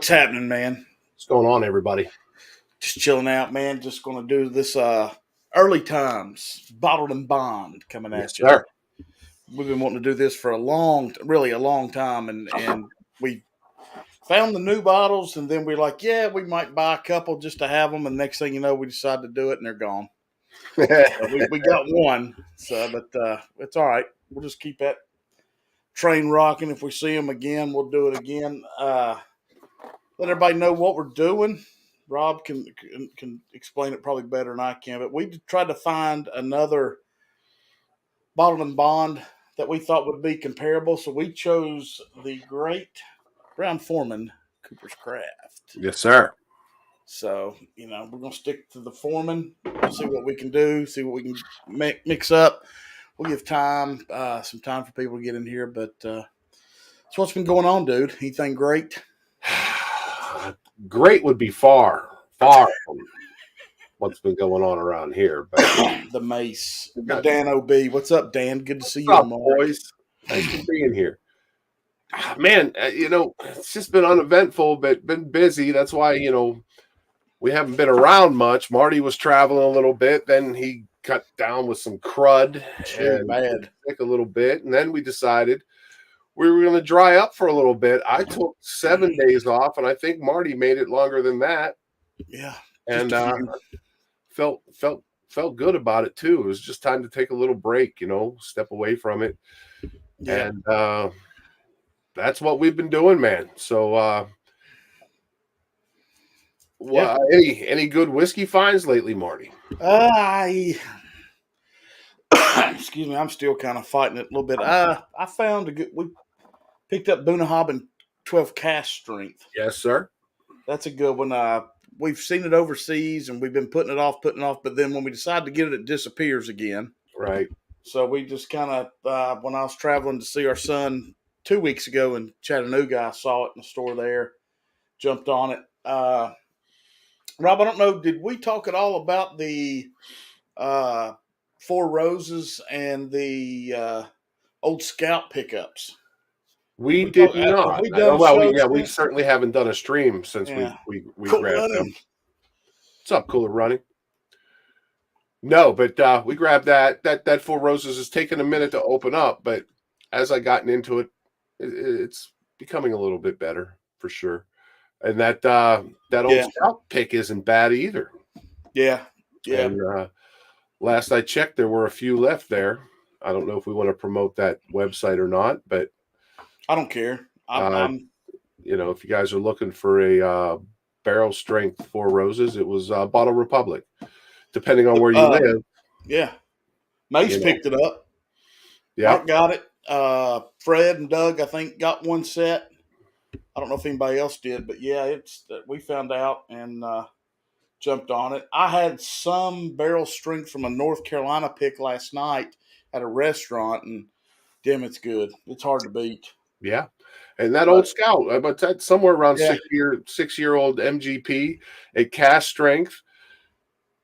What's happening, man? What's going on, everybody? Just chilling out, man. Just going to do this Early Times Bottled and Bond coming Yes, at you. sir. We've been wanting to do this for really a long time, and we found the new bottles, and then we're like, yeah, we might buy a couple just to have them, and next thing you know, we decide to do it, and they're gone. So we got one, but it's all right. We'll just keep that train rocking. If we see them again, we'll do it again. Let everybody know what we're doing. Rob can explain it probably better than I can, but we tried to find another bottled and bond that we thought would be comparable. So we chose the great Brown-Forman Cooper's Craft. Yes, sir. So, we're going to stick to the Foreman, see what we can do, see what we can mix up. We'll give some time for people to get in here, but so what's been going on, dude? Anything great? Great would be far from what's been going on around here. But the Mace, the Dan OB. What's up, Dan? Good to see you, boys. Thanks for being here. Man, it's just been uneventful, but been busy. That's why, we haven't been around much. Marty was traveling a little bit. Then he cut down with some crud and bad. Sick a little bit. And then we decided we were going to dry up for a little bit. I took 7 days off, and I think Marty made it longer than that. Yeah. And felt good about it too. It was just time to take a little break, step away from it. Yeah. And that's what we've been doing, man. So any good whiskey finds lately, Marty? Excuse me, I'm still kind of fighting it a little bit. I found we picked up Bunnahabhain 12 cask strength. Yes, sir. That's a good one. We've seen it overseas, and we've been putting it off. But then when we decide to get it, it disappears again. Right. So we just kind of, when I was traveling to see our son 2 weeks ago in Chattanooga, I saw it in the store there, jumped on it. Rob, I don't know, did we talk at all about the Four Roses and the Old Scout pickups? We did not. We certainly haven't done a stream since we cool grabbed running. them. What's up, Cooler Running? No, but we grabbed that Four Roses has taken a minute to open up, but as I gotten into it, it's becoming a little bit better for sure. And that Old Scout pick isn't bad either. Yeah. Yeah. And last I checked, there were a few left there. I don't know if we want to promote that website or not, but I don't care. If you guys are looking for a barrel strength Four Roses, it was Bottle Republic, depending on where you live. Yeah. Mace picked it up. Yeah. Mark got it. Fred and Doug, I think, got one set. I don't know if anybody else did, but yeah, we found out and jumped on it. I had some barrel strength from a North Carolina pick last night at a restaurant, and damn, it's good. It's hard to beat. Yeah, and that Old Scout, but that's somewhere around 6-year-old MGP, a cask strength.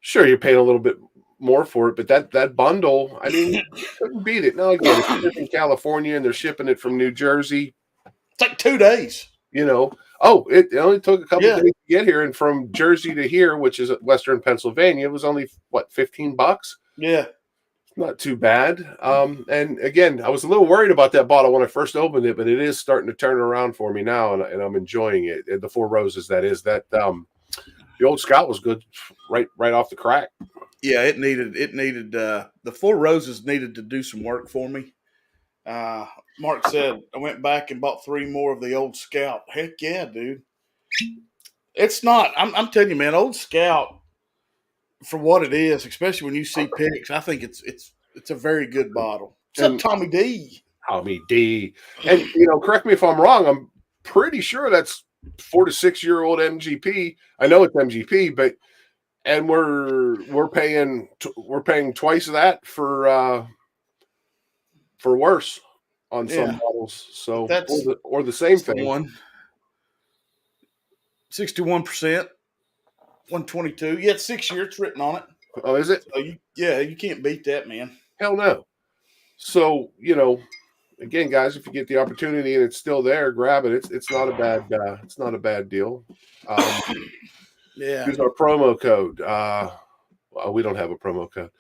Sure, you're paying a little bit more for it, but that bundle, I mean, couldn't beat it. Now again, if you're in California and they're shipping it from New Jersey, it's like 2 days. It only took a couple of days to get here, and from Jersey to here, which is Western Pennsylvania, it was only $15. Yeah. Not too bad. And again, I was a little worried about that bottle when I first opened it, but it is starting to turn around for me now, and I'm enjoying it. The Four Roses, that is. The Old Scout was good right off the crack. Yeah, it needed the Four Roses needed to do some work for me. Mark said I went back and bought 3 more of the Old Scout. Heck yeah, dude. It's not. I'm telling you, man. Old Scout, for what it is, especially when you see picks, I think it's a very good bottle. What's up, Tommy D? Tommy D. And correct me if I'm wrong. I'm pretty sure that's 4 to 6 year old MGP. I know it's MGP, but we're paying twice that for worse on some bottles. So or the same thing. 61%. 122. Yeah, it's 6 years. It's written on it. Oh, is it? So you can't beat that, man. Hell no. So, again, guys, if you get the opportunity and it's still there, grab it. It's not a bad deal. Yeah. Use our promo code. Well, we don't have a promo code.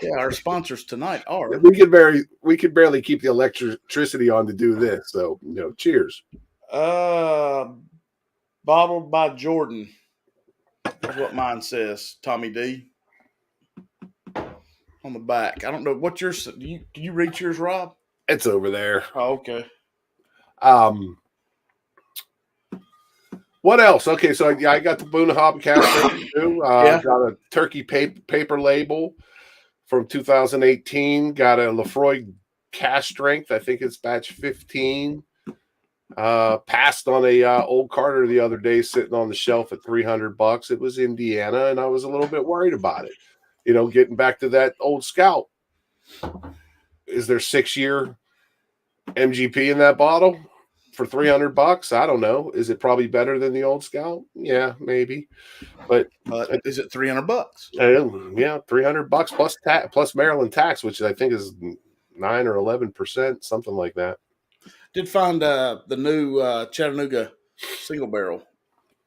Yeah, our sponsors tonight are. We could barely keep the electricity on to do this. So, cheers. Bottled by Jordan is what mine says. Tommy D on the back. I don't know what yours. Do you read yours, Rob? It's over there. Oh, okay. What else? Okay, so I got the Boone Hob cash too. Yeah. Got a turkey paper label from 2018. Got a Lefroy cash strength. I think it's batch 15. Passed on a old Carter the other day, sitting on the shelf at $300. It was Indiana, and I was a little bit worried about it. Getting back to that old Scout. Is there 6-year MGP in that bottle for $300? I don't know. Is it probably better than the old Scout? Yeah, maybe. But is it $300? Yeah, $300 plus Maryland tax, which I think is 9 or 11%, something like that. Did find the new Chattanooga single barrel,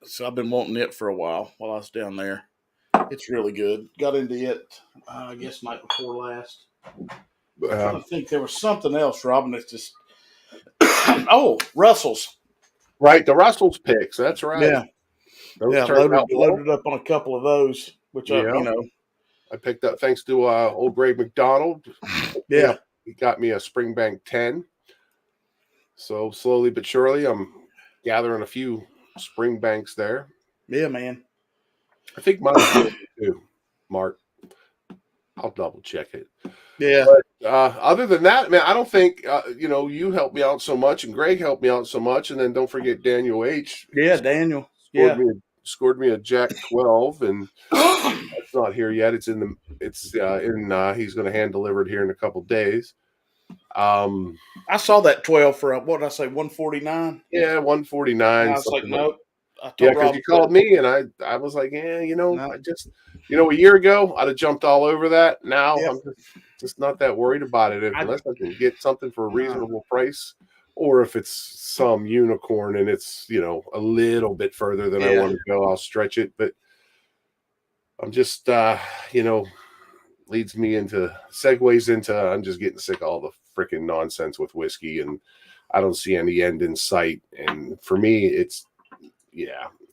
so I've been wanting it for a while I was down there. It's really good. Got into it, I guess, night before last. I think there was something else, Robin. It's just Russell's. Right, the Russell's picks. That's right. Yeah, Those loaded up on a couple of those, which I picked up thanks to old Greg McDonald. Yeah, he got me a Springbank 10. So slowly but surely, I'm gathering a few Springbanks there. Yeah, man. I think mine's good too, Mark. I'll double check it. Yeah. But other than that, man, I don't think you helped me out so much, and Greg helped me out so much, and then don't forget Daniel H. Yeah, Daniel. Scored me a Jack 12, and it's not here yet. It's in he's going to hand deliver it here in a couple days. I saw that 12 for what did I say, 149? Yeah, 149. I was like, nope. Yeah, because you called me, and I was like, no. I just, a year ago, I'd have jumped all over that. Now I'm just not that worried about it unless I can get something for a reasonable price, or if it's some unicorn and it's a little bit further than I want to go, I'll stretch it. But I'm just segues into I'm just getting sick of all the freaking nonsense with whiskey, and I don't see any end in sight. And for me, it's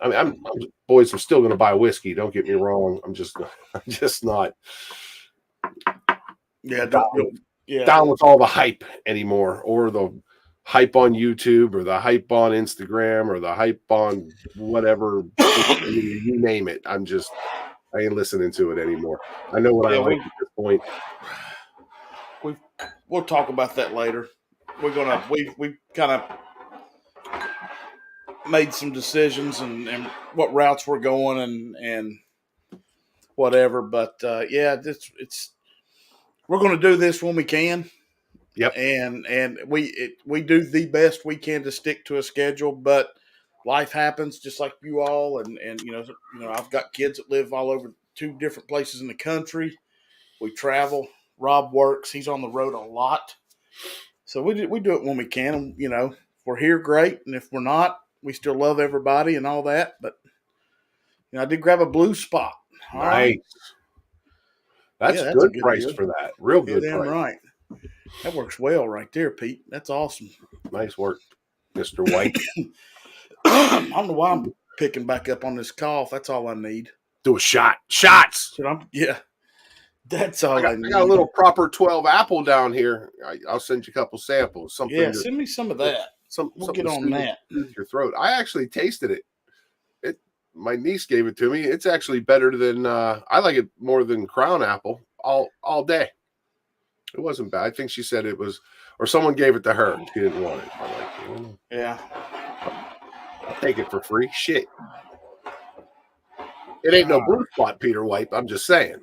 I'm still going to buy whiskey. Don't get me wrong. I'm just not down with all the hype anymore, or the hype on YouTube, or the hype on Instagram, or the hype on whatever, you name it. I ain't listening to it anymore. I know what I like at this point. We'll talk about that later. We kind of made some decisions and what routes we're going and whatever. But we're going to do this when we can. Yep. And we do the best we can to stick to a schedule, but life happens just like you all. And I've got kids that live all over 2 different places in the country. We travel. Rob works. He's on the road a lot. So we do it when we can. If we're here, great. And if we're not, we still love everybody and all that. But, I did grab a blue spot. All right. That's a good price for that. Real good price. Right. That works well right there, Pete. That's awesome. Nice work, Mr. White. I don't know why I'm picking back up on this cough. That's all I need. Do a shot. Shots. That's all I need. I got a little proper 12 apple down here. I'll send you a couple samples. Send me some of that. We'll get on that. Your throat. I actually tasted it. My niece gave it to me. It's actually better than I like it more than Crown Apple all day. It wasn't bad. I think she said it was, or someone gave it to her. She didn't want it. I'm like, yeah, I'll take it for free. Shit. It ain't no blue spot, Peter White. I'm just saying.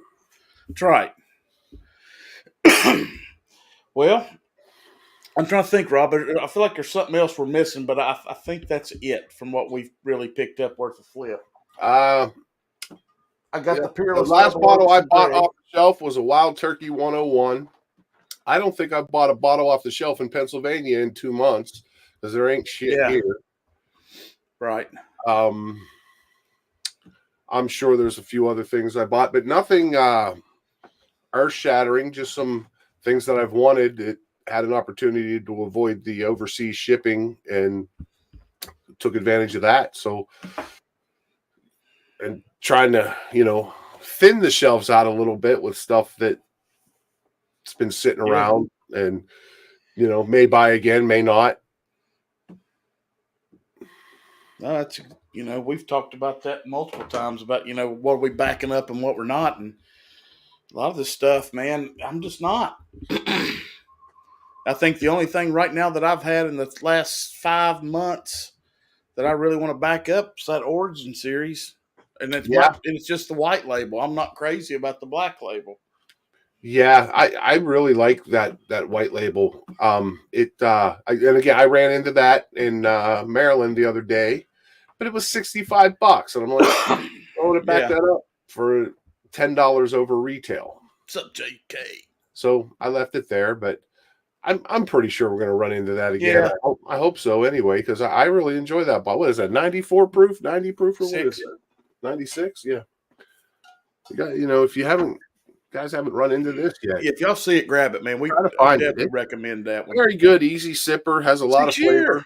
That's right. Well, I'm trying to think, Rob. I feel like there's something else we're missing, but I think that's it from what we've really picked up worth a flip. I got the Peerless. The last bottle I bought off the shelf was a Wild Turkey 101. I don't think I've bought a bottle off the shelf in Pennsylvania in 2 months because there ain't shit Yeah. here. Right. I'm sure there's a few other things I bought, but nothing earth-shattering. Just some things that I've wanted. It had an opportunity to avoid the overseas shipping and took advantage of that. So, and trying to, thin the shelves out a little bit with stuff that's been sitting around and, may buy again, may not. No, that's, we've talked about that multiple times about, what are we backing up and what we're not. And a lot of this stuff, man, I'm just not. I think the only thing right now that I've had in the last 5 months that I really want to back up is that Origin series. And it's just the white label. I'm not crazy about the black label. Yeah, I really like that white label. And again, I ran into that in Maryland the other day, but it was $65, and I'm like, I want to back that up for $10 over retail. Such JK. So I left it there, but I'm pretty sure we're going to run into that again. Yeah. I hope so anyway, because I really enjoy that bottle. What is that? 94 proof, 90 proof, or what is that? 96? Yeah. If you guys haven't run into this yet. If y'all see it, grab it, man. We definitely recommend that one. Very good, easy sipper, has a lot of flavor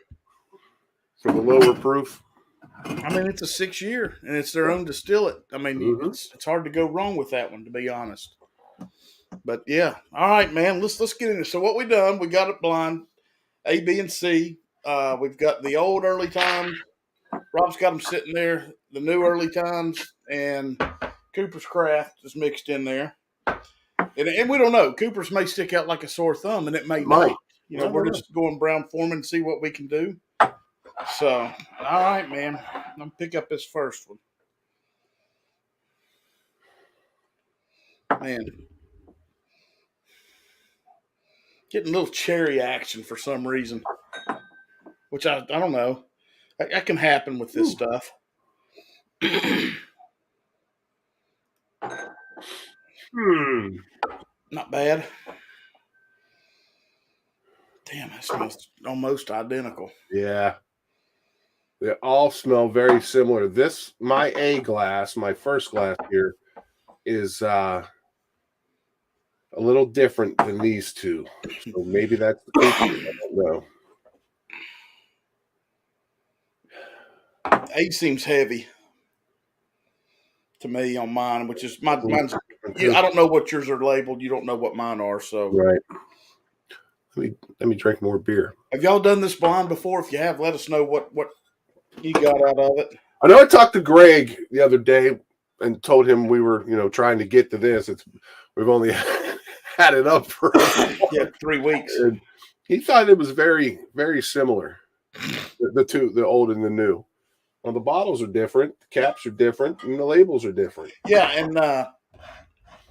for the lower proof. I mean, it's a 6-year, and it's their own distillate. I mean, it's hard to go wrong with that one, to be honest. But yeah, all right, man. Let's get into it. So what we done? We got it blind, A, B, and C. We've got the old Early Times. Rob's got them sitting there. The new Early Times and Cooper's Craft is mixed in there. And we don't know. Cooper's may stick out like a sore thumb, and it may not. We're just going Brown Foreman and see what we can do. So, all right, man. I'm going to pick up this first one. Man. Getting a little cherry action for some reason, which I don't know. That can happen with this stuff. Not bad. Damn, that smells almost identical. Yeah. They all smell very similar. My first glass here, is a little different than these two. So maybe that's the case. I don't know. A seems heavy to me on mine, which is mine's. I don't know what yours are labeled. You don't know what mine are, so right. Let me drink more beer. Have y'all done this blind before? If you have, let us know what you got out of it. I know I talked to Greg the other day and told him we were, trying to get to this. We've only had it up for 3 weeks. And he thought it was very, very similar. The two, the old and the new. Well, the bottles are different, the caps are different, and the labels are different. Yeah, and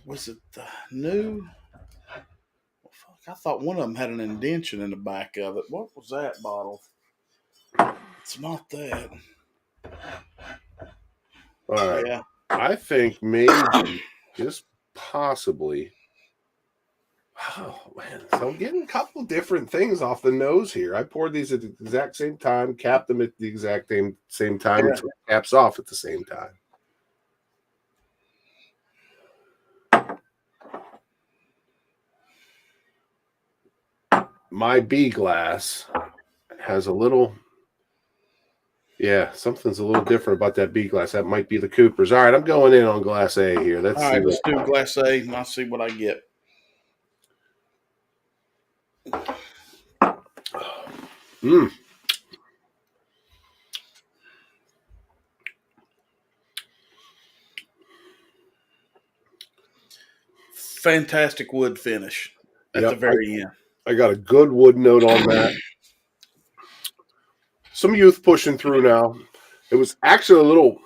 was it the new? I thought one of them had an indentation in the back of it. What was that bottle? It's not that. All right. Yeah. I think maybe, just possibly. Oh, man. So I'm getting a couple different things off the nose here. I poured these at the exact same time, capped them at the exact same time, and took the caps off at the same time. My B glass has a little, something's a little different about that B glass. That might be the Cooper's. All right, I'm going in on glass A here. All right, let's do glass A, and I'll see what I get. Fantastic wood finish at the very end. I got a good wood note on that. Some youth pushing through now. It was actually a little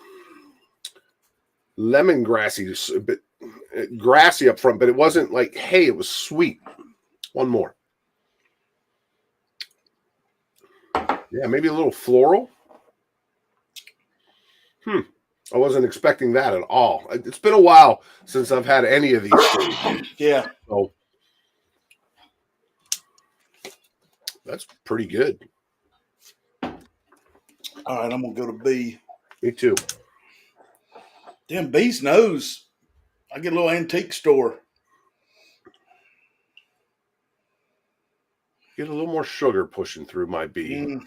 lemongrassy, a bit grassy up front, but it wasn't like, hey, it was sweet. One more. Yeah, maybe a little floral. I wasn't expecting that at all. It's been a while since I've had any of these things. Yeah. So That's pretty good. All right, I'm gonna go to B. Me too. Damn, B's nose. I get a little antique store. Get a little more sugar pushing through my B.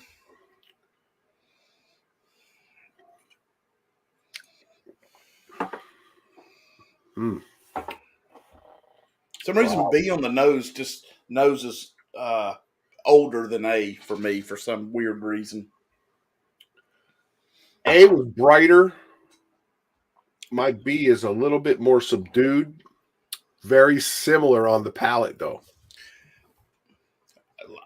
For some reason, B on the nose just nose is older than A for me for some weird reason. A was brighter. My B is a little bit more subdued. Very similar on the palate, though.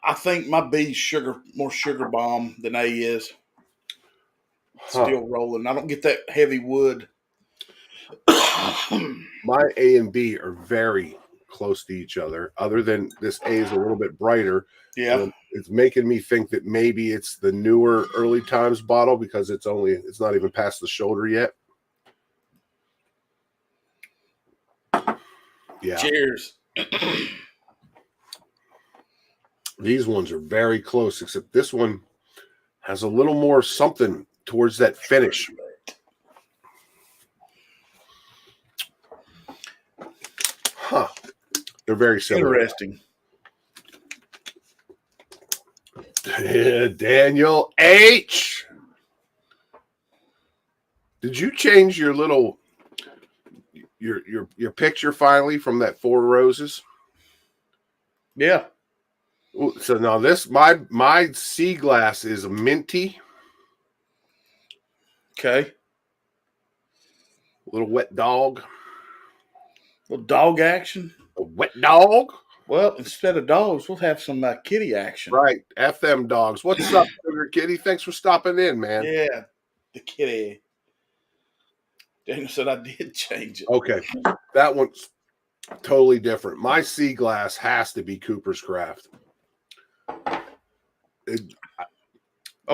I think my B's more sugar bomb than A is. Still rolling. I don't get that heavy wood. My A and B are very close to each other. Other than this A is a little bit brighter. Yeah. It's making me think that maybe it's the newer Early Times bottle because it's not even past the shoulder yet. Yeah. Cheers. These ones are very close, except this one has a little more something towards that finish. Huh. They're very similar. Interesting. Daniel H. Did you change your little your picture finally from that 4 roses? Yeah. So now this my sea glass is minty. Okay. Little wet dog. Little dog action. A wet dog. Well, instead of dogs, we'll have some kitty action. Right. F them dogs. What's up, Sugar Kitty? Thanks for stopping in, man. Yeah, the kitty. Daniel said I did change it. Okay. That one's totally different. My sea glass has to be Cooper's Craft.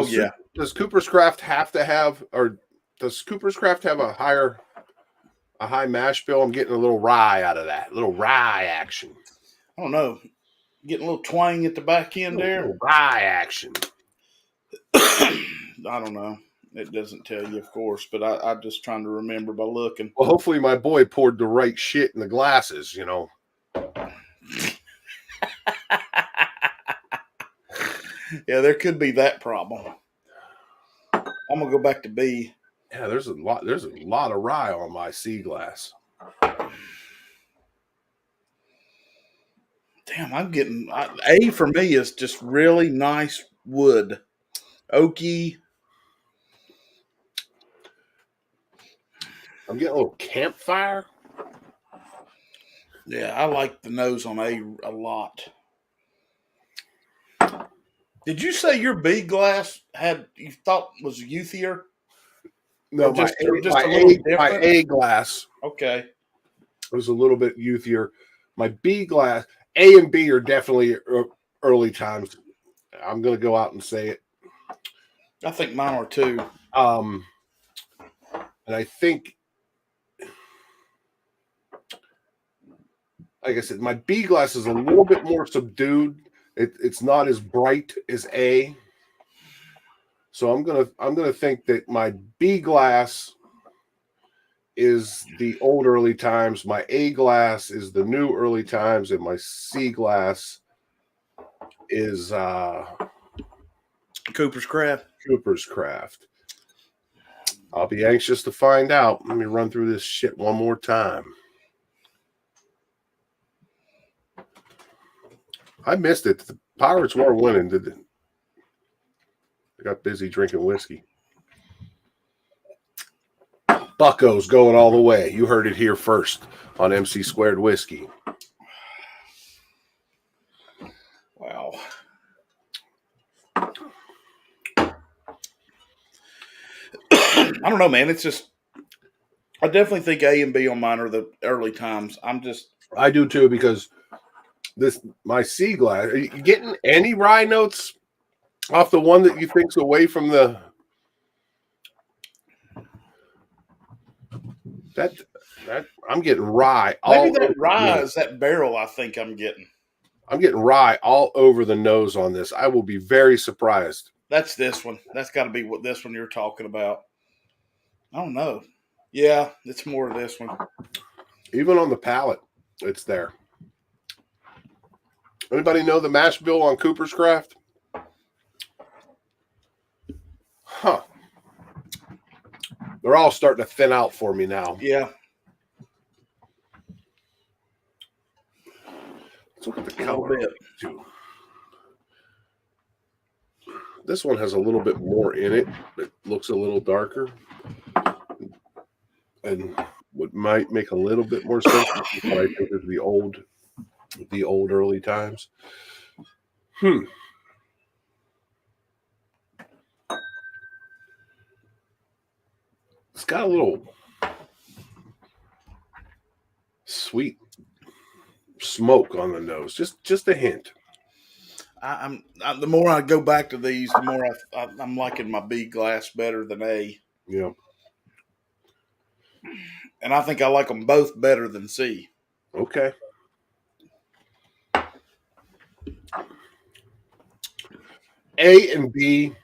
Yeah. Does Cooper's Craft have to have, or does Cooper's Craft have a high mash bill? I'm getting a little rye out of that. A little rye action. I don't know. Getting a little twang at the back end there. Little rye action. I don't know. It doesn't tell you, of course, but I'm just trying to remember by looking. Well, hopefully my boy poured the right shit in the glasses, you know. Yeah, there could be that problem. I'm gonna go back to B. Yeah, there's a lot of rye on my sea glass. Damn, I'm getting A for me is just really nice wood, oaky. I'm getting a little campfire. Yeah, I like the nose on A a lot. Did you say your B glass you thought was youthier? No, just a little my different? A glass Okay. was a little bit youthier. My B glass, A and B are definitely Early Times. I'm going to go out and say it. I think mine are too. And I think, like I said, my B glass is a little bit more subdued. It's not as bright as A. So I'm gonna think that my B glass is the old Early Times, my A glass is the new Early Times, and my C glass is Cooper's Craft. Cooper's Craft. I'll be anxious to find out. Let me run through this shit one more time. I missed it. The Pirates were winning, did they? I got busy drinking whiskey. Bucco's going all the way. You heard it here first on MC Squared Whiskey. Wow. I don't know, man. It's just I definitely think A and B on mine are the Early Times. I do too, because my sea glass. Are you getting any rye notes off the one that you think's away from the that I'm getting rye. Maybe that rye is that barrel I think I'm getting. I'm getting rye all over the nose on this. I will be very surprised. That's this one. That's got to be what this one you're talking about. I don't know. Yeah, it's more of this one. Even on the palate, it's there. Anybody know the mash bill on Cooper's Craft? Huh. They're all starting to thin out for me now. Yeah. Let's look at the color too. This one has a little bit more in it. It looks a little darker. And what might make a little bit more sense is what I think is the old early times. It's got a little sweet smoke on the nose, just a hint. The more I go back to these, the more I'm liking my B glass better than A. Yeah. And I think I like them both better than C. Okay. A and B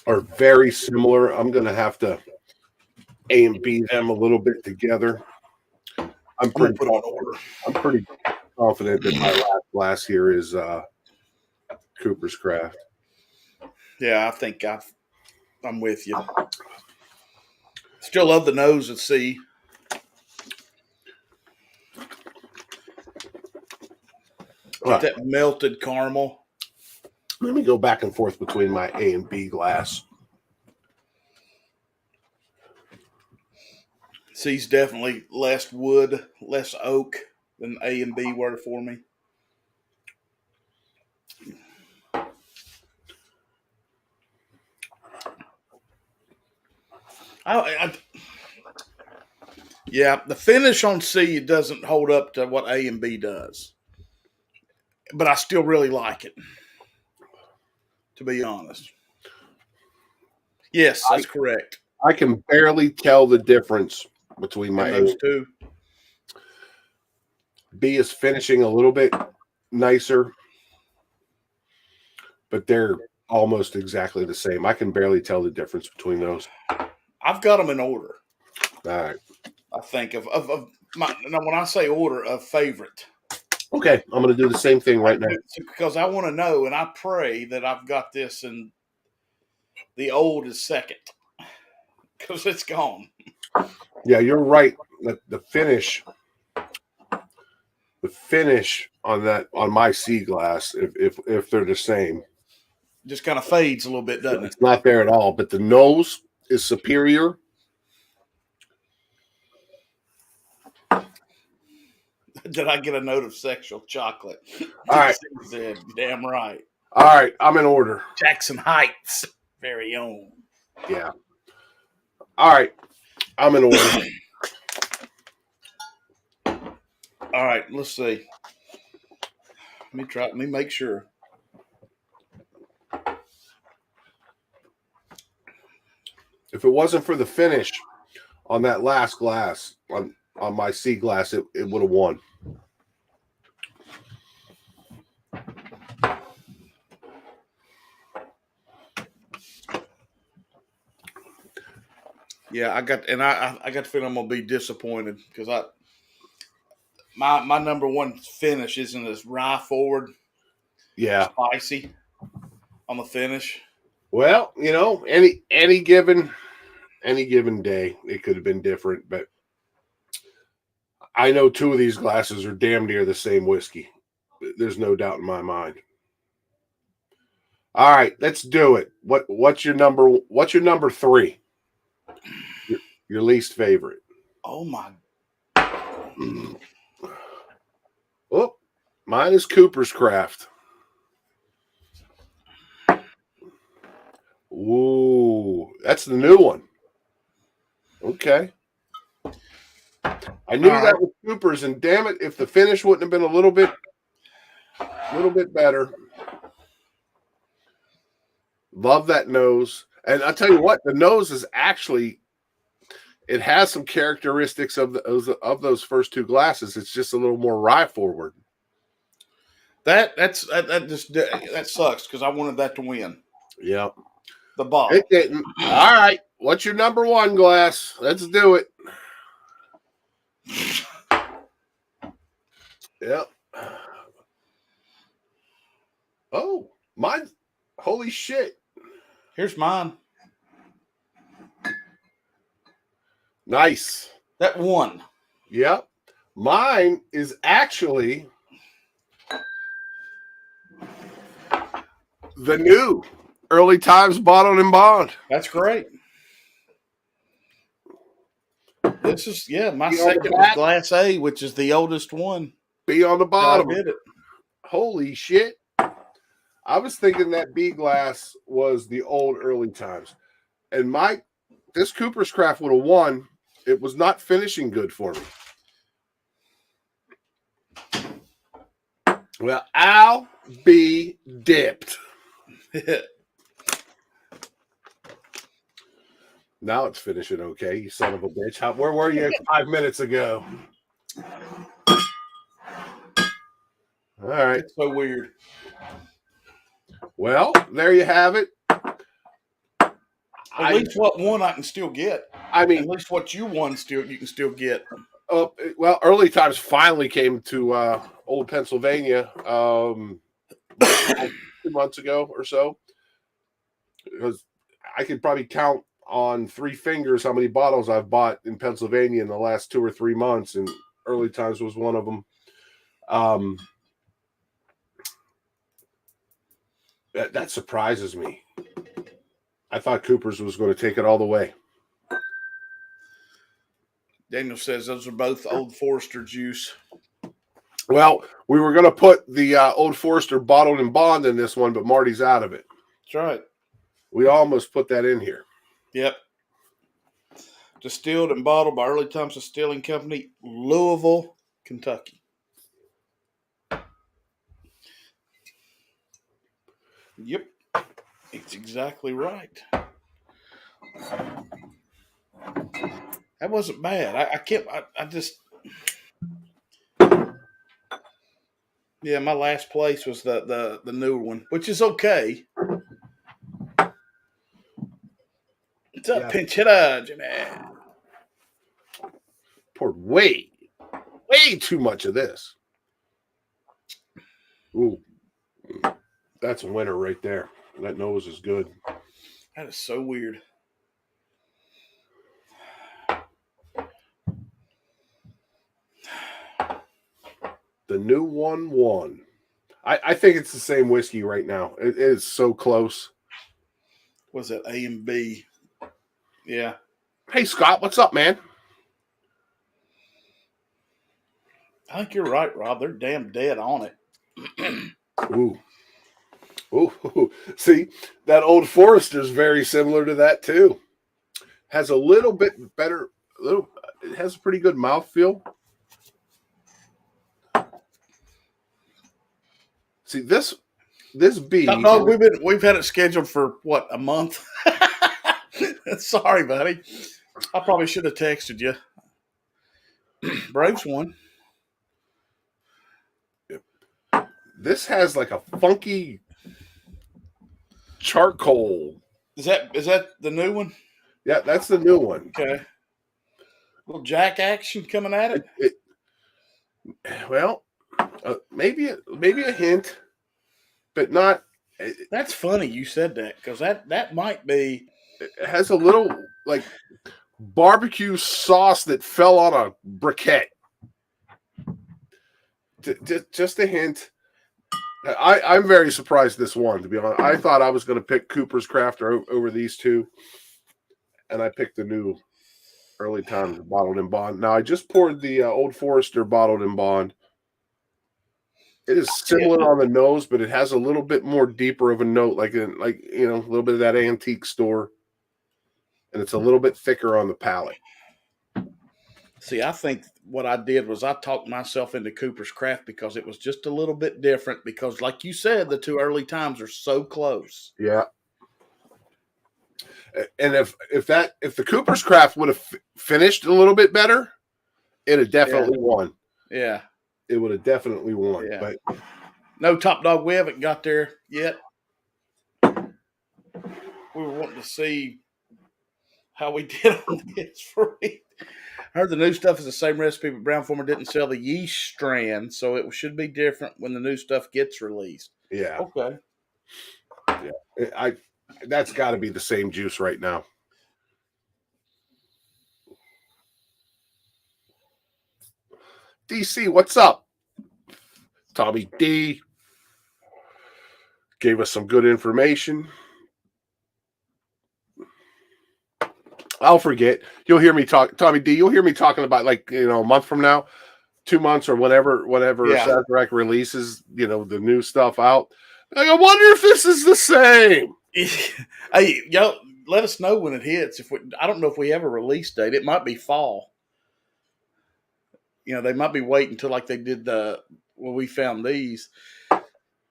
are very similar. I'm going to have to A and B them a little bit together. I'm pretty put on order. I'm pretty confident that my last glass here is Cooper's Craft. Yeah, I think I'm with you. Still love the nose of C. Got that melted caramel. Let me go back and forth between my A and B glass. C's definitely less wood, less oak than A and B were for me. Yeah, the finish on C doesn't hold up to what A and B does. But I still really like it, to be honest. Yes, that's correct. I can barely tell the difference between my those two. B is finishing a little bit nicer, but they're almost exactly the same. I can barely tell the difference between those. I've got them in order. All right. I think of my, now when I say order, of favorite. Okay, I'm going to do the same thing right now. Because I want to know, and I pray that I've got this in the old is second. Because it's gone. Yeah, you're right. The finish on my C glass, if they're the same, just kind of fades a little bit, doesn't it? It's not there at all. But the nose is superior. Did I get a note of sexual chocolate? All right. Said, damn right. All right, I'm in order. Jackson Heights, very own. Yeah. All right, I'm in order. All right, let's see. Let me make sure. If it wasn't for the finish on that last glass, on my C glass, it would have won. Yeah, I got the feeling I'm gonna be disappointed because my number one finish isn't as rye forward, spicy on the finish. Well, you know, any given day, it could have been different, but I know two of these glasses are damn near the same whiskey. There's no doubt in my mind. All right, let's do it. What's your number 3? Your least favorite. Oh my. Oh, mine is Cooper's Craft. Ooh, that's the new one. Okay. I knew that was Cooper's, and damn it, if the finish wouldn't have been a little bit better. Love that nose. And I'll tell you what, the nose is actually, it has some characteristics of those first two glasses. It's just a little more rye forward. that sucks because I wanted that to win Yeah. the bottle. It didn't. All right. What's your number one glass? Let's do it. Yep. Oh, mine. Holy shit. Here's mine. Nice. That one. Yep. Mine is actually the new Early Times Bottled and Bond. That's great. This is my Be second was Glass A, which is the oldest one. Be on the bottom. I did it. Holy shit. I was thinking that B glass was the old Early Times. And this Cooper's Craft would have won. It was not finishing good for me. Well, I'll be dipped. Now it's finishing okay, you son of a bitch. Where were you 5 minutes ago? All right. It's so weird. Well, there you have it. At least what one I can still get. I mean, at least what you won you can still get. Well, Early Times finally came to Old Pennsylvania 2 months ago or so. Because I could probably count on 3 fingers how many bottles I've bought in Pennsylvania in the last 2 or 3 months, and Early Times was one of them. That surprises me. I thought Cooper's was going to take it all the way. Daniel says those are both Old Forester juice. Well, we were going to put the Old Forester Bottled and Bond in this one, but Marty's out of it. That's right. We almost put that in here. Yep. Distilled and bottled by Early Times Distilling Company, Louisville, Kentucky. Yep. It's exactly right. That wasn't bad. I just. Yeah, my last place was the new one, which is okay. What's up, pinch hitter, Jimmy? Poured way too much of this. Ooh, that's a winner right there. That nose is good. That is so weird. The new one won. I think it's the same whiskey right now. It is so close. Was that A and B? Yeah. Hey, Scott, what's up, man? I think you're right, Rob. They're damn dead on it. Ooh. Ooh. See, that Old Forester is very similar to that, too. Has a little bit better, it has a pretty good mouthfeel. See, this B. No, we've had it scheduled for what, a month? Sorry, buddy. I probably should have texted you. Braves won. This has like a funky charcoal. Is that the new one? Yeah, that's the new one. Okay. Little Jack action coming at it. Well, maybe a hint, but not. That's funny you said that because that might be. It has a little like barbecue sauce that fell on a briquette. Just a hint. I'm very surprised this one, to be honest. I thought I was going to pick Cooper's Craft over these two, and I picked the new Early Times Bottled and Bond. Now, I just poured the Old Forester Bottled and Bond. It is similar on the nose, but it has a little bit more deeper of a note, like a little bit of that antique store, and it's a little bit thicker on the palate. See, I think what I did was I talked myself into Cooper's Craft because it was just a little bit different because, like you said, the two Early Times are so close. Yeah. And if the Cooper's Craft would have finished a little bit better, it'd have definitely won. Yeah. It would have definitely won. Yeah. But No, Top Dog, we haven't got there yet. We were wanting to see how we did on this for me. I heard the new stuff is the same recipe, but Brown Forman didn't sell the yeast strand, so it should be different when the new stuff gets released. Yeah. Okay. Yeah. That's got to be the same juice right now. DC, what's up? Tommy D gave us some good information. I'll forget. You'll hear me talk, Tommy D. You'll hear me talking about a month from now, 2 months or whatever Yeah. Sazerac releases, the new stuff out. I wonder if this is the same. Hey, y'all, let us know when it hits. I don't know if we have a release date. It might be fall. They might be waiting until like they did we found these.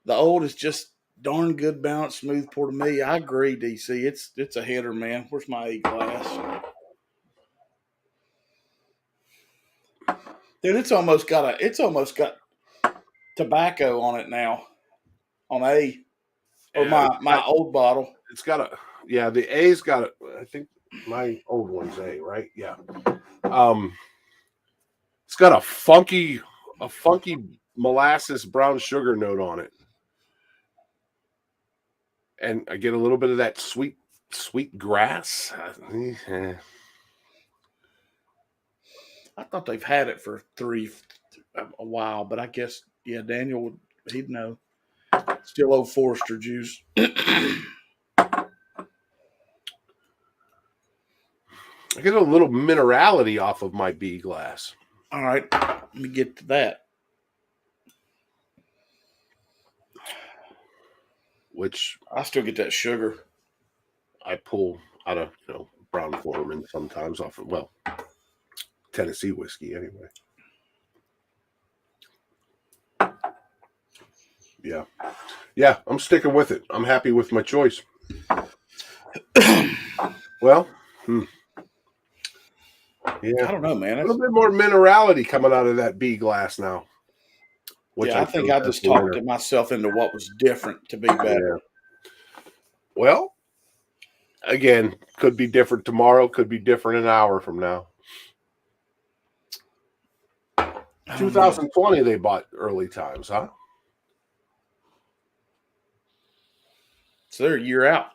The old is just darn good, balanced, smooth pour to me. I agree, DC. It's a hitter, man. Where's my glass? Dude, it's almost got tobacco on it now. On my old bottle. It's got the A's got it. I think my old one's A, right? Yeah. It's got a funky molasses brown sugar note on it. And I get a little bit of that sweet grass. I thought they've had it for a while, but I guess Daniel he'd know. Still old Forester juice. I get a little minerality off of my B glass. All right, let me get to that. Which I still get that sugar. I pull out of Brown Forman sometimes off of Tennessee whiskey anyway. Yeah, I'm sticking with it. I'm happy with my choice. Well, yeah, I don't know, man. A little bit more minerality coming out of that B glass now. I think I just talked myself into what was different to be better. Yeah. Well, again, could be different tomorrow, could be different an hour from now. 2020, they bought Early Times, huh? So they're a year out.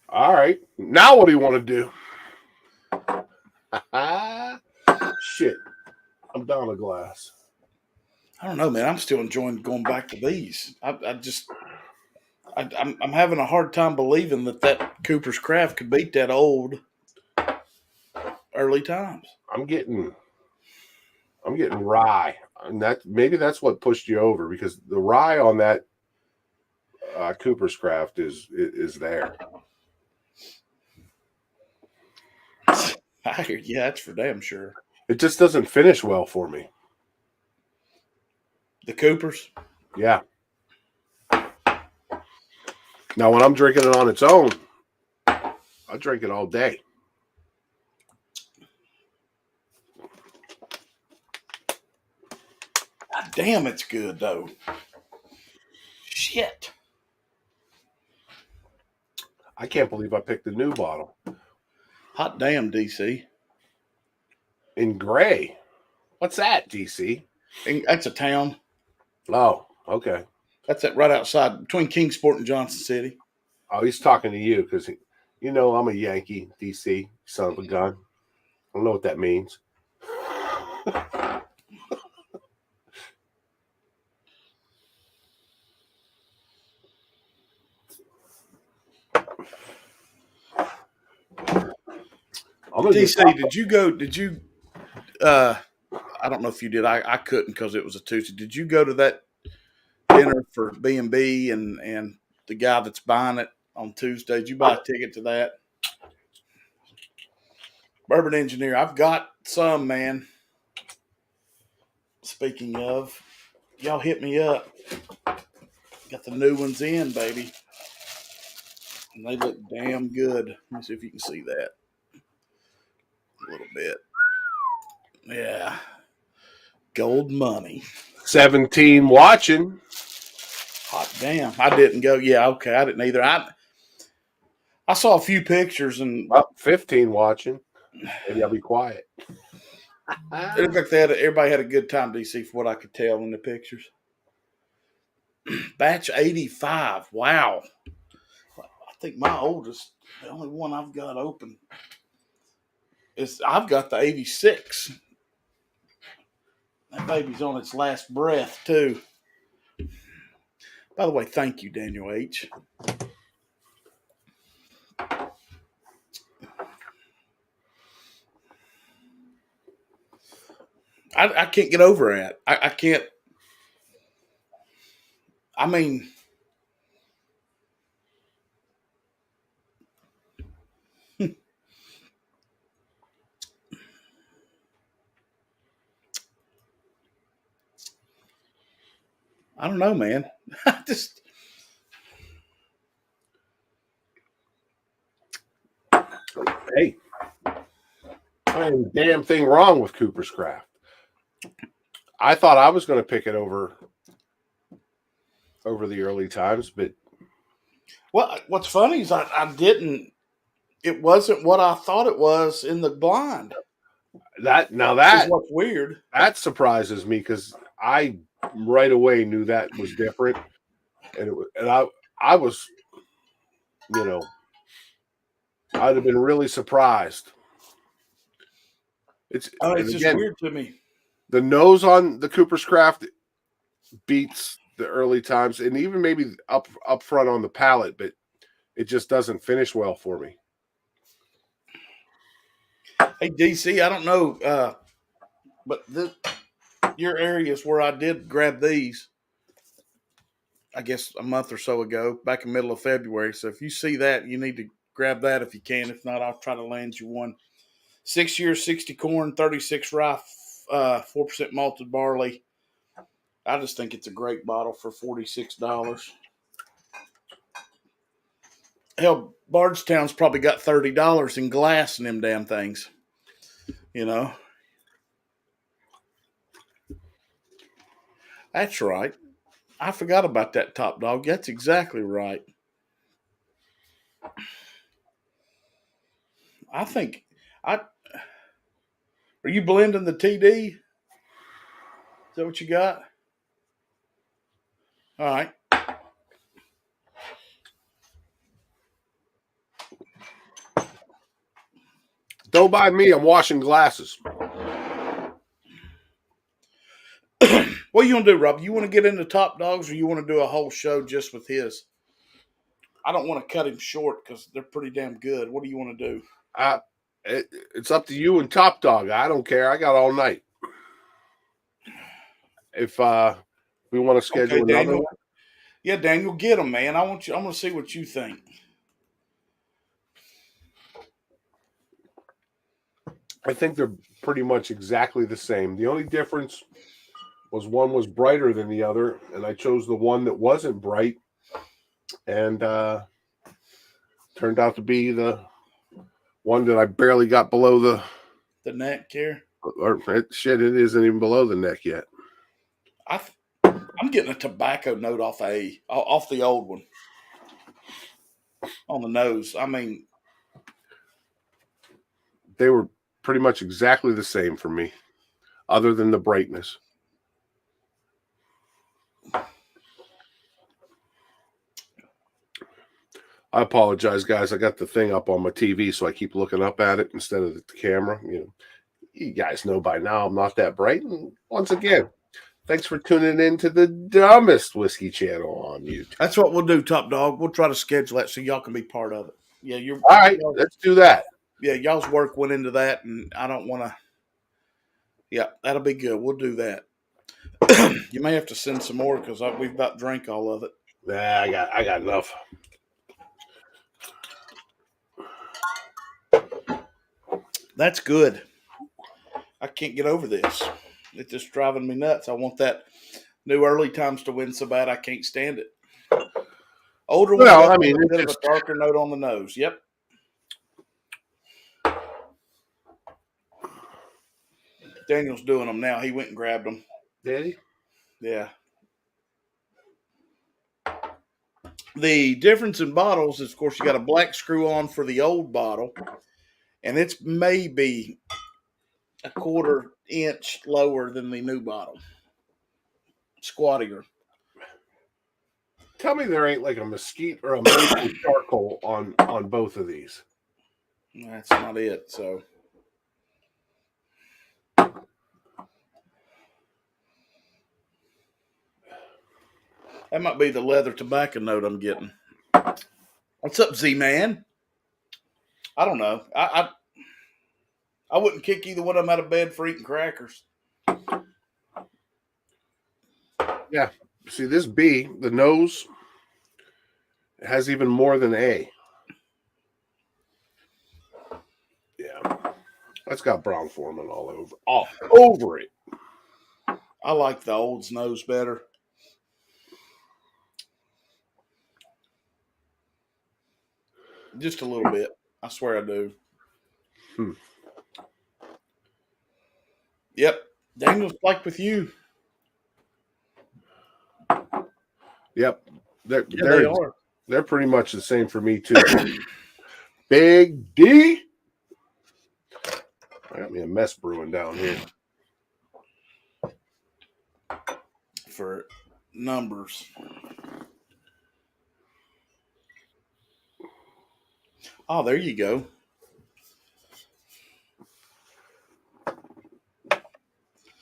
All right. Now what do you want to do? Shit. I'm down a glass. I don't know, man. I'm still enjoying going back to these. I'm having a hard time believing that Cooper's Craft could beat that old Early Times. I'm getting rye, and maybe that's what pushed you over, because the rye on that Cooper's Craft is there. Yeah, that's for damn sure. It just doesn't finish well for me. The Coopers? Yeah. Now, when I'm drinking it on its own, I drink it all day. God damn, it's good, though. Shit. I can't believe I picked the new bottle. Hot damn, DC. In gray. What's that, DC? That's a town. Oh, okay. That's right outside, between Kingsport and Johnson City. Oh, he's talking to you because, I'm a Yankee, DC, son of a gun. I don't know what that means. DC, did you I don't know if you did. I couldn't because it was a Tuesday. Did you go to that dinner for B&B and the guy that's buying it on Tuesday? Did you buy a ticket to that? Bourbon Engineer. I've got some, man. Speaking of, y'all hit me up. Got the new ones in, baby. And they look damn good. Let me see if you can see that a little bit. Yeah. Gold money. 17 watching. Hot damn. I didn't go. Yeah, okay. I didn't either. I saw a few pictures and Well, 15 watching. Maybe I'll be quiet. it looked like everybody had a good time, DC, for what I could tell in the pictures. Batch 85. Wow. I think my oldest, the only one I've got open is I've got the 86. That baby's on its last breath, too. By the way, thank you, Daniel H. I can't get over it. I can't. I mean, I don't know, man. I just. Hey, I ain't a damn thing wrong with Cooper's Craft. I thought I was going to pick it over the Early Times, but Well, what's funny is I didn't. It wasn't what I thought it was in the blind. that Is what's weird. that surprises me because I right away knew that was different, and I was, you know, I'd have been really surprised. It's Just again, weird to me. the nose on the Cooper's Craft beats the Early Times, and even maybe up front on the palate, but it just doesn't finish well for me. Hey, DC, I don't know, but your area is where I did grab these, I guess, a month or so ago, back in the middle of February. So if you see that, you need to grab that if you can. If not, I'll try to land you one. 6 years, 60 corn, 36 rye, 4% malted barley. I just think it's a great bottle for $46. Hell, Bardstown's probably got $30 in glass in them damn things. You know? That's right. I forgot about that, Top Dog. That's exactly right. I think I are you blending the TD? Is that what you got? All right. Don't mind me. I'm washing glasses. What are you gonna do, Rob? You want to get into Top Dogs, or you want to do a whole show just with his? I don't want to cut him short because they're pretty damn good. What do you want to do? It's up to you and Top Dog. I don't care. I got all night. If we want to schedule another Daniel. one, Yeah, Daniel, get them, man. I want you. I'm gonna see what you think. I think they're pretty much exactly the same. The only difference was one was brighter than the other, and I chose the one that wasn't bright, and turned out to be the one that I barely got below The neck here. It isn't even below the neck yet. I'm getting a tobacco note off the old one on the nose. I mean, they were pretty much exactly the same for me, other than the brightness. I apologize, guys. I got the thing up on my TV, so I keep looking up at it instead of the camera. You guys know by now I'm not that bright. And once again, thanks for tuning in to the dumbest whiskey channel on YouTube. that's what we'll do, Top Dog. We'll try to schedule that so y'all can be part of it. Yeah, you're all right. Let's do that. Yeah, y'all's work went into that, and I don't want to. Yeah, that'll be good. We'll do that. You may have to send some more because we've about drank all of it. Nah, I got enough. That's good. I can't get over this. It's just driving me nuts. I want that new Early Times to win so bad I can't stand it. Older one, well, I mean, a bit of a darker note on the nose. Yep. Daniel's doing them now. He went and grabbed them. Did he? Yeah. The difference in bottles is, of course, you got a black screw on for the old bottle, and it's maybe a 1/4 inch lower than the new bottle. Squattier. Tell me there ain't like a mesquite or a maple charcoal on both of these. That's not it. So that might be the leather tobacco note I'm getting. What's up, Z-Man? I don't know. I wouldn't kick either one of them out of bed for eating crackers. Yeah. See, this B, the nose, has even more than A. Yeah. That's got brown foreman all over it. I like the Old's nose better. Just a little bit. I swear I do. Yep. Daniel's like with you. Yep. They are. They're pretty much the same for me too. Big D. I got me a mess brewing down here. For numbers. Oh, there you go.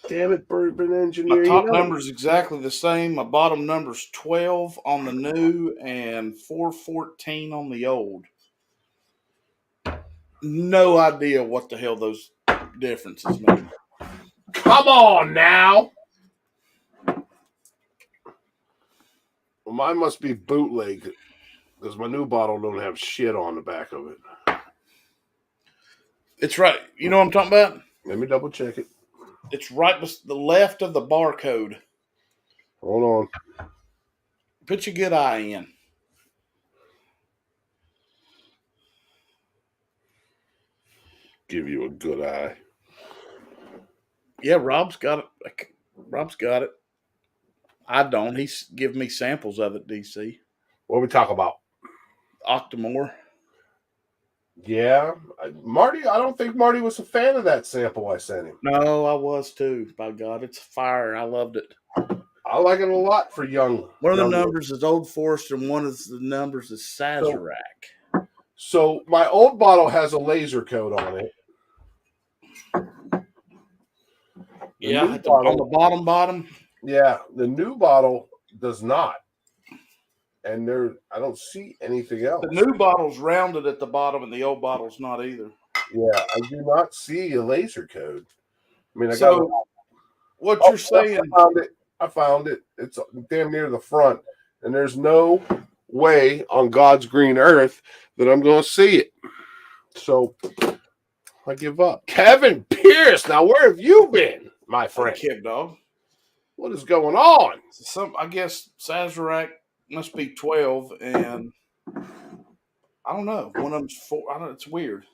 Damn it, bourbon engineer. My top number is exactly the same. My bottom number's 12 on the new and 414 on the old. No idea what the hell those differences mean. Come on now. Well, mine must be bootleg because my new bottle don't have shit on the back of it. It's right. You know what I'm talking about? Let me double check it. It's right to the left of the barcode. Hold on. Put your good eye in. Give you a good eye. Yeah, Rob's got it. Rob's got it. I don't. He's giving me samples of it, DC. What we talk about? Octomore. Yeah. Marty, I don't think Marty was a fan of that sample I sent him. No, I was too. By God, it's fire. I loved it. I like it a lot for young. One of the numbers is Old Forester, and one of the numbers is Sazerac. So my old bottle has a laser coat on it. Yeah, on the bottom. Yeah, the new bottle does not. And I don't see anything else. The new bottle's rounded at the bottom, and the old bottle's not either. Yeah, I do not see a laser code. I mean, what you're saying? I found it. It's damn near the front, and there's no way on God's green earth that I'm going to see it. So I give up. Kevin Pierce, now where have you been, my friend? Kid dog. What is going on? I guess Sazerac must be 12, and I don't know. One of them's 4. I don't know. It's weird.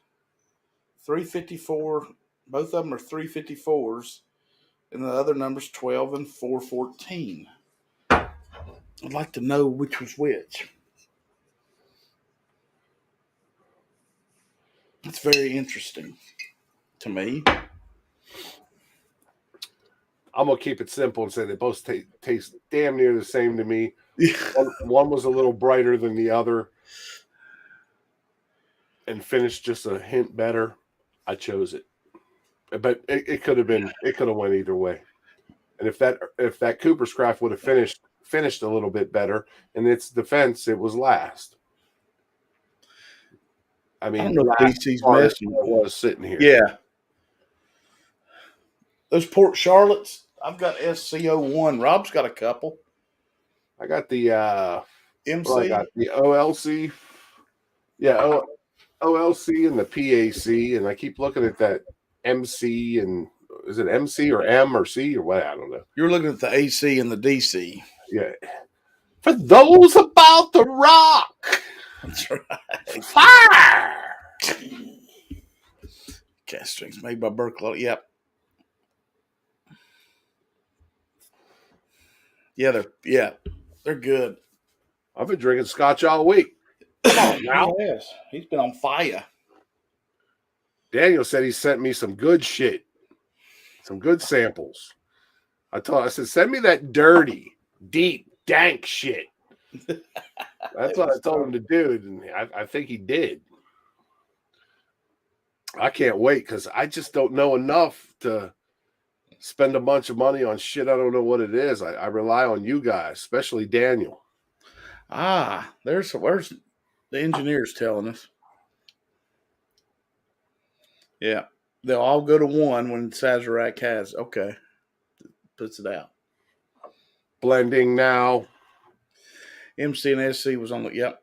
354. Both of them are 354s, and the other number's 12 and 414. I'd like to know which was which. It's very interesting to me. I'm going to keep it simple and say they both taste damn near the same to me. One was a little brighter than the other and finished just a hint better. I chose it. But it could have went either way. And if that Cooper's Craft would have finished a little bit better, in its defense, it was last. I mean, I don't know if DC's messing. It was sitting here. Yeah. Those Port Charlottes, I've got SC01. Rob's got a couple. I got the MC. I got the OLC. Yeah, OLC and the PAC, and I keep looking at that MC, and is it MC or M or C or what? I don't know. You're looking at the AC and the DC. Yeah. For those about to rock. That's right. Fire! Cast strings made by Berkeley. Yep. they're good. I've been drinking scotch all week. Come on now. Yes, he's been on fire. Daniel said he sent me some good shit, some good samples. I said, send me that dirty, deep, dank shit. That's what I told him to do, and I think he did. I can't wait because I just don't know enough to spend a bunch of money on shit I don't know what it is. I rely on you guys, especially Daniel. Where's the engineers telling us? Yeah, they'll all go to one when Sazerac has. Okay, puts it out. Blending now. MC and SC was on the, yep.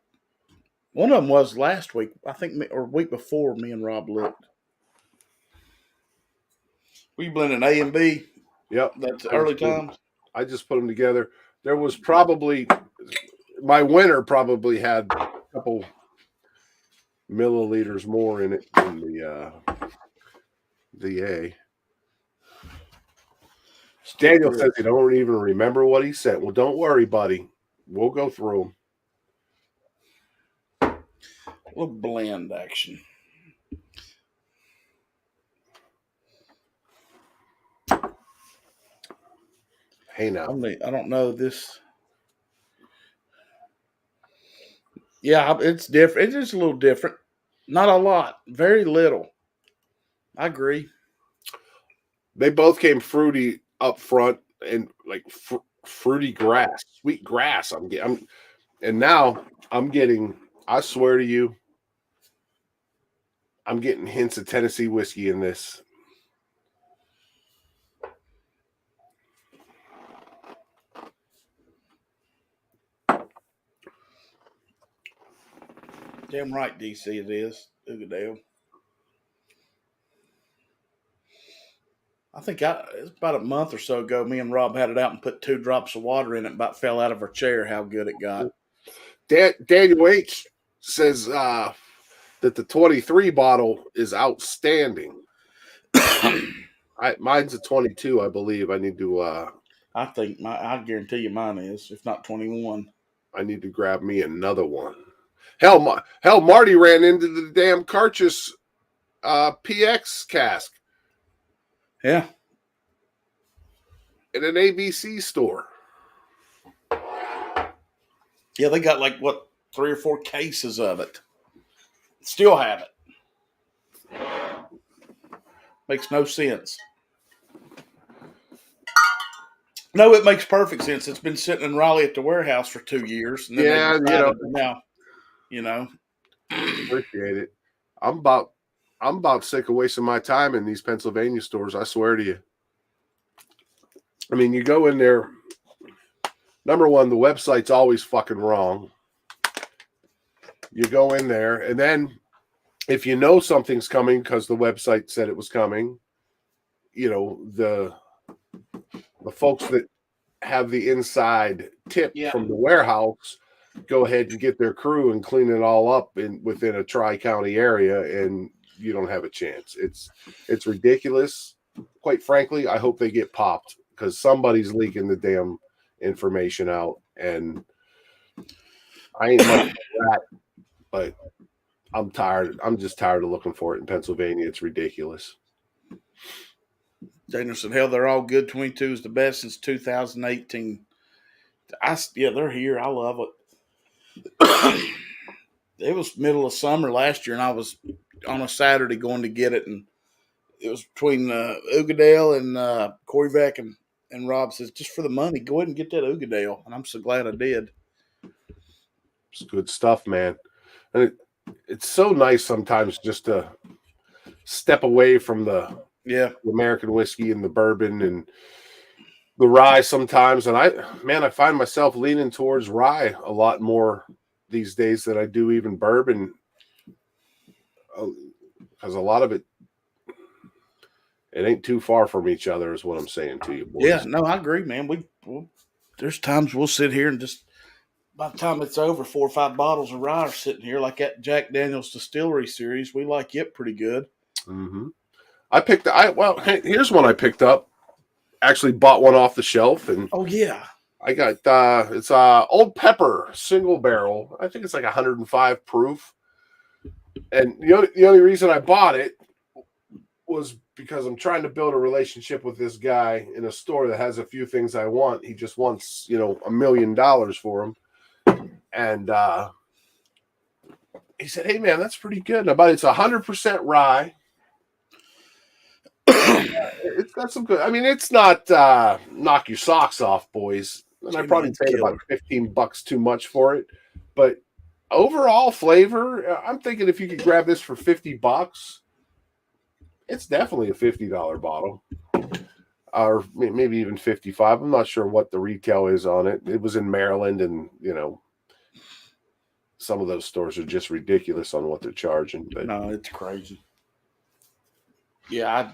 One of them was last week, I think, or week before me and Rob looked. We blending A and B. Yep. That's Early Times. I just put them together. There was probably, my winner probably had a couple milliliters more in it than the A. Daniel says he don't even remember what he said. Well, don't worry, buddy. We'll go through them. A little blend action. Hey, now. I don't know this. Yeah, it's different. It's just a little different. Not a lot. Very little. I agree. They both came fruity up front and like fruity grass, sweet grass. And now I'm getting, I swear to you, I'm getting hints of Tennessee whiskey in this. Damn right, DC it is. Ugadale. I think it's about a month or so ago, me and Rob had it out and put 2 drops of water in it, about fell out of our chair how good it got. Daniel H. says that the 23 bottle is outstanding. Mine's a 22, I believe. I need to... I guarantee you mine is, if not 21. I need to grab me another one. Hell, Marty ran into the damn Carchus PX cask. Yeah. In an ABC store. Yeah, they got 3 or 4 cases of it. Still have it. Makes no sense. No, it makes perfect sense. It's been sitting in Raleigh at the warehouse for 2 years. And then now, Appreciate it. I'm about sick of wasting my time in these Pennsylvania stores. I swear to you. I mean, you go in there. Number one, the website's always fucking wrong. You go in there, and then if you know something's coming because the website said it was coming, the folks that have the inside tip from the warehouse go ahead and get their crew and clean it all up within a tri-county area, and you don't have a chance. It's ridiculous. Quite frankly, I hope they get popped because somebody's leaking the damn information out, and I ain't much of that, but I'm tired. I'm just tired of looking for it in Pennsylvania. It's ridiculous. Daniel said, hell, they're all good. 22 is the best since 2018. They're here. I love it. It was middle of summer last year, and I was on a Saturday going to get it, and it was between Ugadale and Coreyvac, and Rob says, just for the money, go ahead and get that Ugadale, and I'm so glad I did. It's good stuff, man. And it's so nice sometimes just to step away from the American whiskey and the bourbon and the rye sometimes. And I find myself leaning towards rye a lot more these days than I do even bourbon, because a lot of it ain't too far from each other is what I'm saying to you, boys. Yeah, no, I agree, man. There's times we'll sit here and just, by the time it's over, 4 or 5 bottles of rye are sitting here, like that Jack Daniel's Distillery series. We like it pretty good. Mm-hmm. Here's one I picked up. Actually bought one off the shelf, and oh yeah, I got it's Old Pepper single barrel. I think it's like 105 proof. And the only reason I bought it was because I'm trying to build a relationship with this guy in a store that has a few things I want. He just wants, $1 million for them. And he said, "Hey man, that's pretty good." But it's 100% rye. It's got some good. I mean, it's not knock your socks off, boys. And I probably paid about $15 too much for it, but overall flavor, I'm thinking if you could grab this for $50, it's definitely a $50 bottle, or maybe even 55. I'm not sure what the retail is on it. It was in Maryland, and some of those stores are just ridiculous on what they're charging. But no, it's crazy. Yeah.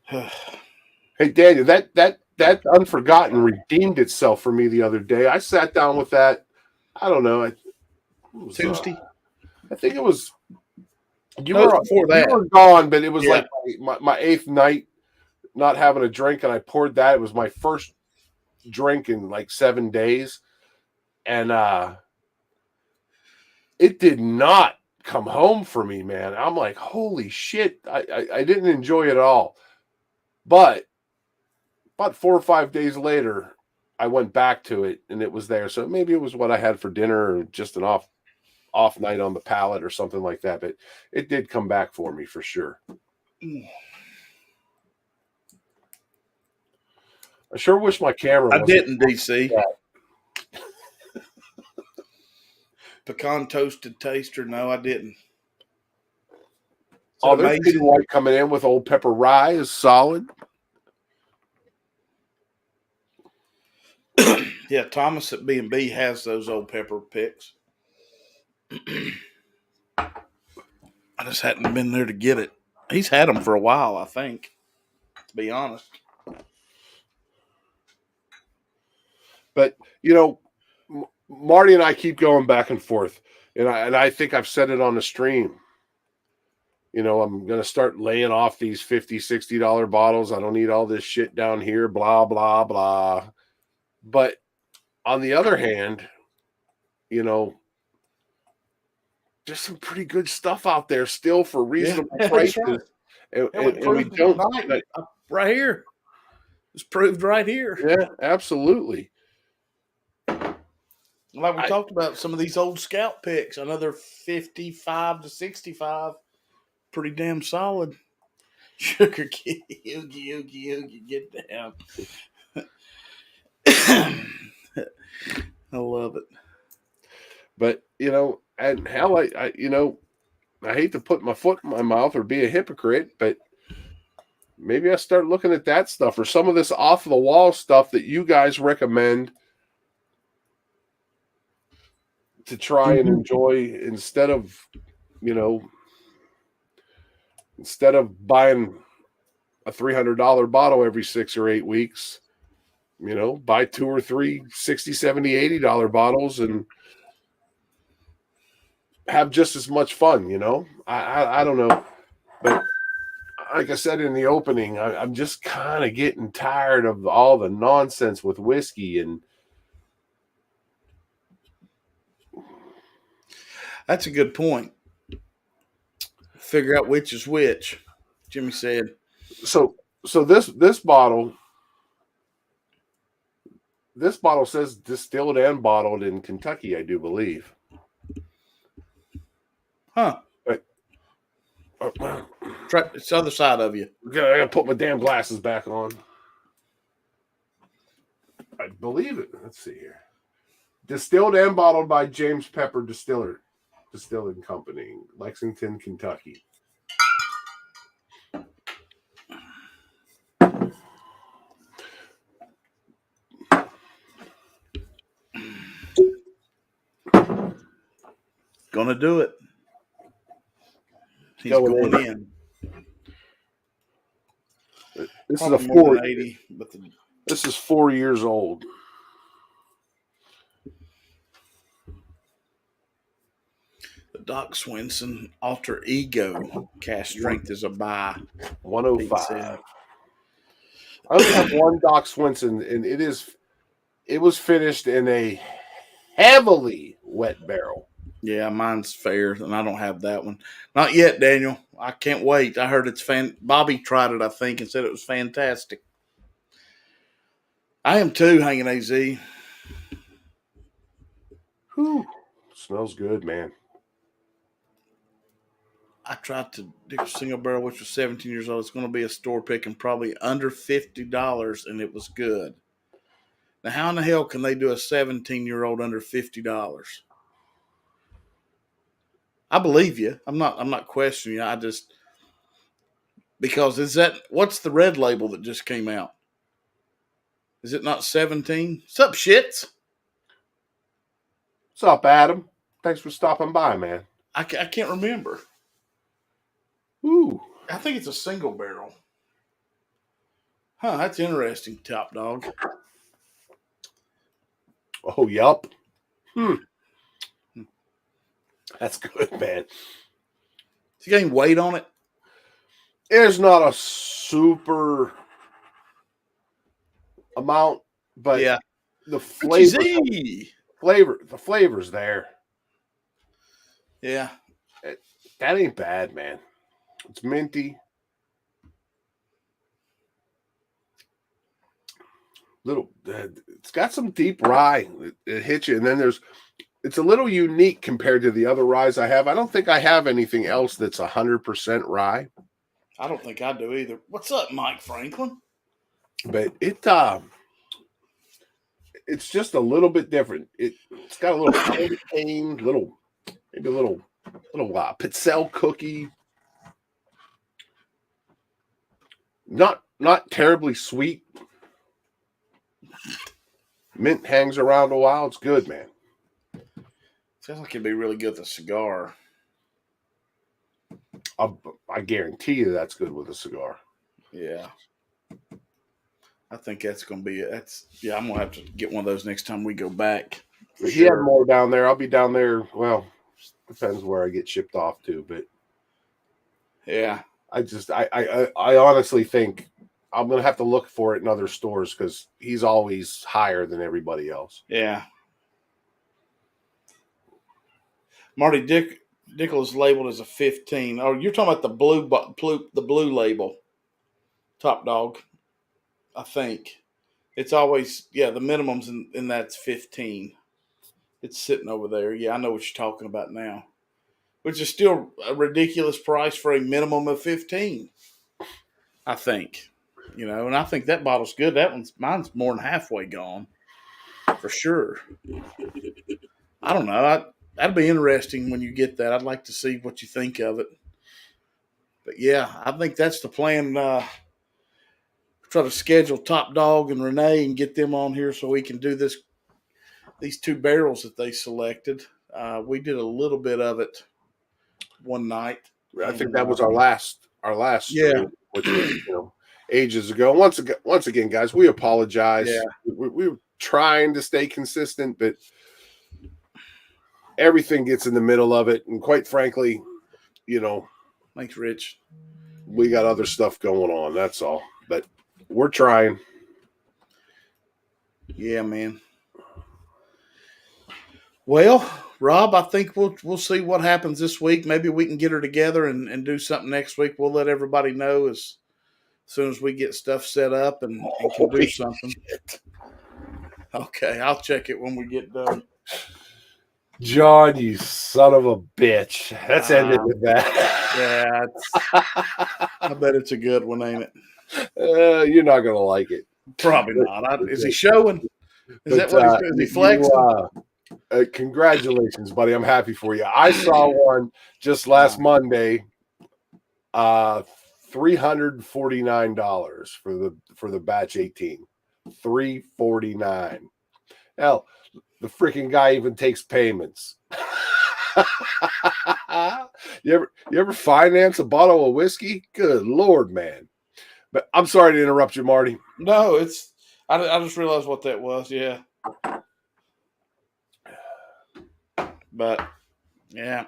Hey, Daniel, that Unforgotten redeemed itself for me the other day. I sat down with that. I don't know. Tuesday. I think it was. You before that. You were gone, but it was like my eighth night not having a drink, and I poured that. It was my first drink in like 7 days, and it did not come home for me, man. I'm like, holy shit! I didn't enjoy it at all. But about 4 or 5 days later, I went back to it, and it was there. So maybe it was what I had for dinner, or just an off night on the palate or something like that. But it did come back for me for sure. I sure wish my camera. I didn't, DC. Pecan toasted taster. No, I didn't. Oh, there's Peter White coming in with Old Pepper Rye is solid. Yeah, Thomas at B&B has those Old Pepper picks. I just hadn't been there to get it. He's had them for a while, I think, to be honest. But, Marty and I keep going back and forth. And I think I've said it on the stream. I'm going to start laying off these $50, $60 bottles. I don't need all this shit down here, blah, blah, blah. But on the other hand, there's some pretty good stuff out there still for reasonable prices. Right. And we don't. Right here. It's proved right here. Yeah, absolutely. Like we talked about some of these old Scout picks, another 55 to 65. Pretty damn solid. Sugar Kid, Oogie, get down. I love it. But, and hell, I hate to put my foot in my mouth or be a hypocrite, but maybe I start looking at that stuff or some of this off the wall stuff that you guys recommend to try and enjoy instead of buying a $300 bottle every 6 or 8 weeks, buy 2 or 3 $60, $70, $80 bottles and have just as much fun, I don't know. But like I said in the opening, I'm just kind of getting tired of all the nonsense with whiskey. And that's a good point. Figure out which is which, Jimmy said. So this bottle says distilled and bottled in Kentucky, I do believe. Huh. But, it's the other side of you. I gotta put my damn glasses back on. I believe it. Let's see here. Distilled and bottled by James Pepper Distilling Company, Lexington, Kentucky. Gonna do it. He's going in. This is a 480. This is 4 years old. The Doc Swinson Alter Ego cast strength is a buy. 105. I only have one Doc Swinson, and it is It was finished in a heavily wet barrel. Yeah, mine's fair, and I don't have that one. Not yet, Daniel. I can't wait. I heard it's Bobby tried it, I think, and said it was fantastic. I am too, hanging AZ. Whew. Smells good, man. I tried to do a single barrel, which was 17 years old. It's going to be a store pick and probably under $50, and it was good. Now, how in the hell can they do a 17-year-old under $50? I believe you. I'm not questioning you. I just because what's the red label that just came out? Is it not 17? What's up, shits? What's up, Adam? Thanks for stopping by, man. I can't remember. Ooh. I think it's a single barrel. Huh, that's interesting, Top Dog. Oh, yup. That's good, man. Is you got any weight on it? There's not a super amount, but yeah, the flavor's there. Yeah. That ain't bad, man. It's minty. It's got some deep rye. It hits you, and then it's a little unique compared to the other ryes I have. I don't think I have anything else that's 100% rye. I don't think I do either. What's up, Mike Franklin? But it's just a little bit different. It's got a little cane, maybe a little pizzelle cookie. Not terribly sweet. Mint hangs around a while. It's good, man. Sounds like it'd be really good with a cigar. I guarantee you that's good with a cigar. Yeah. I think that's going to be it. I'm going to have to get one of those next time we go back. If you have more down there, I'll be down there. Well, depends where I get shipped off to, but yeah. I honestly think I'm going to have to look for it in other stores because he's always higher than everybody else. Yeah. Marty Dickel is labeled as a 15. Oh, you're talking about the blue label, Top Dog. I think it's always the minimums in that's 15. It's sitting over there. Yeah, I know what you're talking about now, which is still a ridiculous price for a minimum of 15. I think, and I think that bottle's good. Mine's more than halfway gone, for sure. I don't know. That'd be interesting when you get that. I'd like to see what you think of it. But yeah, I think that's the plan. Try to schedule Top Dog and Renee and get them on here so we can do these two barrels that they selected. We did a little bit of it one night. I think that was our last stream, which was ages ago. Once again, guys, we apologize. Yeah. We were trying to stay consistent, but everything gets in the middle of it, and quite frankly, thanks, Rich. We got other stuff going on. That's all, but we're trying. Yeah, man. Well, Rob, I think we'll see what happens this week. Maybe we can get her together and do something next week. We'll let everybody know as soon as we get stuff set up and can do something. Shit. Okay, I'll check it when we get done. John, you son of a bitch. Let's end it with that. Yeah, I bet it's a good one, ain't it? You're not going to like it. Probably not. Is he showing? Is that what he's flexing? Congratulations, buddy. I'm happy for you. I saw one just last Monday. $349 for the batch 18. $349. Hell, the freaking guy even takes payments. You ever finance a bottle of whiskey? Good Lord, man. But I'm sorry to interrupt you, Marty. No, I just realized what that was. Yeah. But, yeah.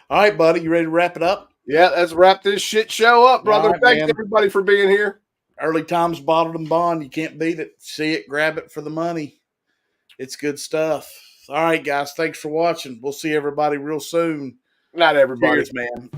All right, buddy. You ready to wrap it up? Yeah, let's wrap this shit show up, brother. Right, thanks, everybody, for being here. Early Times Bottled and Bond. You can't beat it. See it, grab it for the money. It's good stuff. All right, guys. Thanks for watching. We'll see everybody real soon. Not everybody. Cheers, man.